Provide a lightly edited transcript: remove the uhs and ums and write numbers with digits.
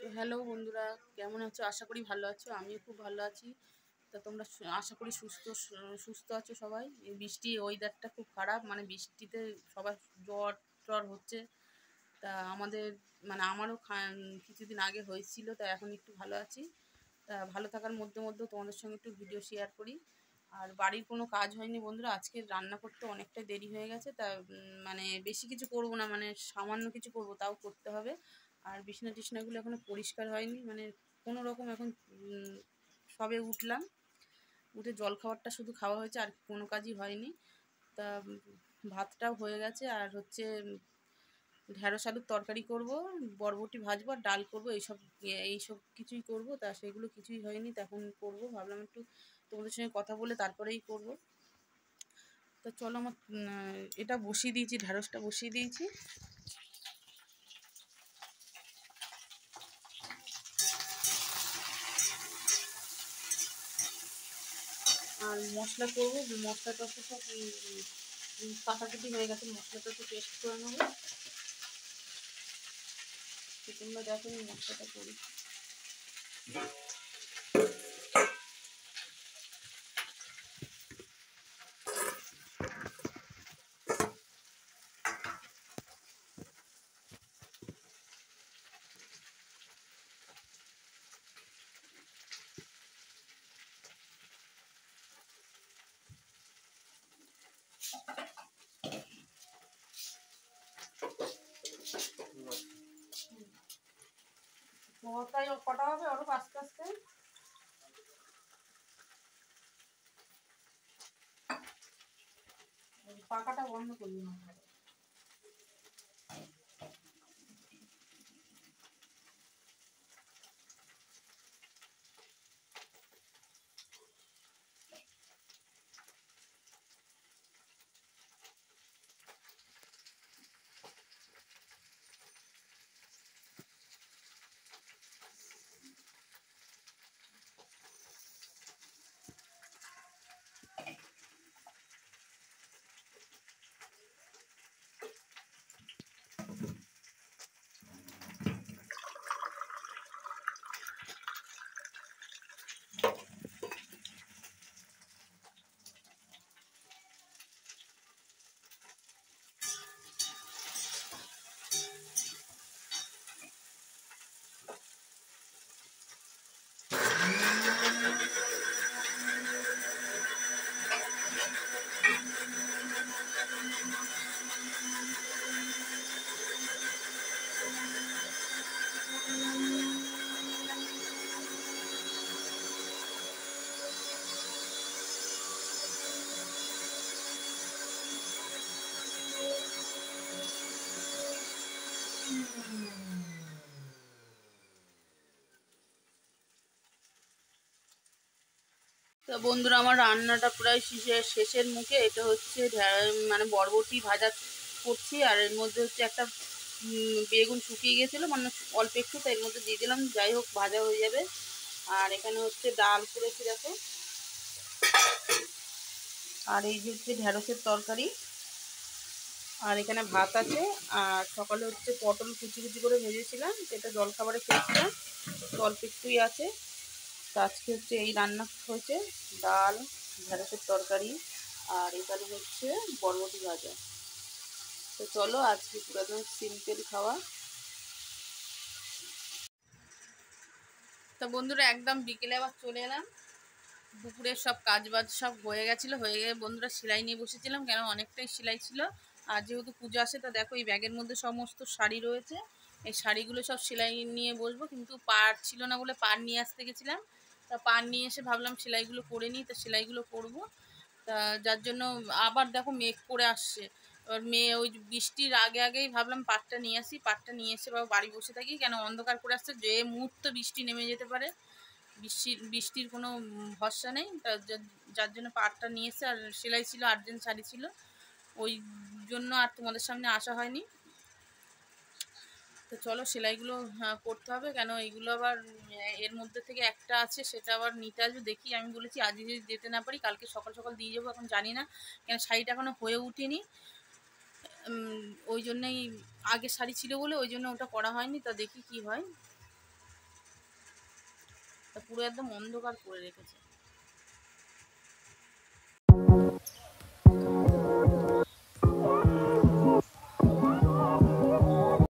তো হ্যালো বন্ধুরা, কেমন আছো? আশা করি ভালো আছো। আমিও খুব ভালো আছি। তা তোমরা আশা করি সুস্থ আছো সবাই। এই বৃষ্টি ওয়েদারটা খুব খারাপ, মানে বৃষ্টিতে সবার জ্বর জ্বর হচ্ছে। তা আমাদের মানে আমারও কিছুদিন আগে হয়েছিল, তা এখন একটু ভালো আছি। তা ভালো থাকার মধ্যে মধ্যে তোমাদের সঙ্গে একটু ভিডিও শেয়ার করি। আর বাড়ির কোনো কাজ হয়নি বন্ধুরা, আজকে রান্না করতে অনেকটাই দেরি হয়ে গেছে। তা মানে বেশি কিছু করব না, মানে সামান্য কিছু করব, তাও করতে হবে। আর বিছানা টিছনাগুলো এখনও পরিষ্কার হয়নি, মানে কোনো রকম এখন সবে উঠলাম, উঠে জল খাবারটা শুধু খাওয়া হয়েছে, আর কোনো কাজই হয়নি। তা ভাতটাও হয়ে গেছে, আর হচ্ছে ঢ্যাঁড়স আলুর তরকারি করব, বরবটি ভাজবো, আর ডাল করবো, এইসব কিছুই করব। তা সেগুলো কিছুই হয়নি, তা এখন করবো। ভাবলাম একটু তোমাদের সঙ্গে কথা বলে তারপরেই করব। তা চলো, আমার এটা বসিয়ে দিয়েছি, ঢ্যাঁড়সটা বসিয়ে দিয়েছি। আর মশলা করবো, মশলাটা তো সব কাটাকুটি হয়ে গেছে, মশলাটা একটু পেস্ট করে নেবো। তোমরা দেখো আমি মশলাটা করি। মশলাই কটা হবে আরো আস্তে আস্তে। পাখাটা বন্ধ করবি না। তো বন্ধুরা, আমার রান্নাটা প্রায় শেষের মুখে। এটা হচ্ছে মানে বরবটি ভাজা করছি, আর এর মধ্যে হচ্ছে একটা বেগুন শুকিয়ে গেছিলো, মানে অল্প একটু, তো এর মধ্যে দিয়ে দিলাম। যাই হোক, ভাজা হয়ে যাবে। আর এখানে হচ্ছে ডাল করেছি দেখো, আর এই যে হচ্ছে ঢ্যাঁড়সের তরকারি, আর এখানে ভাত আছে। আর সকালে হচ্ছে পটল কুচি কুচি করে ভেজেছিলাম, যেটা জলখাবারে খেয়েছিলাম, তো অল্প একটুই আছে। তো আজকে হচ্ছে এই রান্না হয়েছে, ডাল, ঢ্যাঁড়সের তরকারি, আর এখানে হচ্ছে বরবটি ভাজা। তো চলো, আজকে পুরো একদম সিম্পল খাওয়া। তো বন্ধুরা, একদম বিকেলে আবার চলে এলাম। দুপুরের সব কাজ বাজ সব হয়ে গেছিলো, হয়ে গিয়ে বন্ধুরা সেলাই নিয়ে বসেছিলাম, কেন অনেকটাই সেলাই ছিল। আর যেহেতু পুজো আসে, তা দেখো এই ব্যাগের মধ্যে সমস্ত শাড়ি রয়েছে। এই শাড়িগুলো সব সেলাই নিয়ে বসবো, কিন্তু পাড় ছিল না বলে পাড় নিয়ে আসতে গেছিলাম। তা পাড় নিয়ে এসে ভাবলাম সেলাইগুলো করে নিই, তা সেলাইগুলো করবো। তা যার জন্য আবার দেখো মেঘ করে আসছে। এবার ওই বৃষ্টির আগে আগেই ভাবলাম পাটটা নিয়ে আসি, পাটটা নিয়ে এসে বাড়ি বসে থাকি, কেন অন্ধকার করে আসছে, যে মুহূর্ত বৃষ্টি নেমে যেতে পারে। বৃষ্টির কোনো ভরসা নেই। তা যার জন্য পাটটা নিয়ে এসে, আর সেলাই ছিল, আর্জেন্ট শাড়ি ছিল, ওই জন্য আর তোমাদের সামনে আসা হয়নি। তো চলো, সেলাইগুলো করতে হবে, কেন এইগুলো আবার এর মধ্যে থেকে একটা আছে, সেটা আবার নিতে আসবে। দেখি, আমি বলেছি আজ যদি যেতে না পারি, কালকে সকাল সকাল দিয়ে যাবো। এখন জানি না, কেন শাড়িটা এখনও হয়ে উঠেনি। ওই জন্যই, আগের শাড়ি ছিল বলে ওই জন্য ওটা করা হয়নি। তা দেখি কি হয়। পুরো একদম অন্ধকার করে রেখেছে।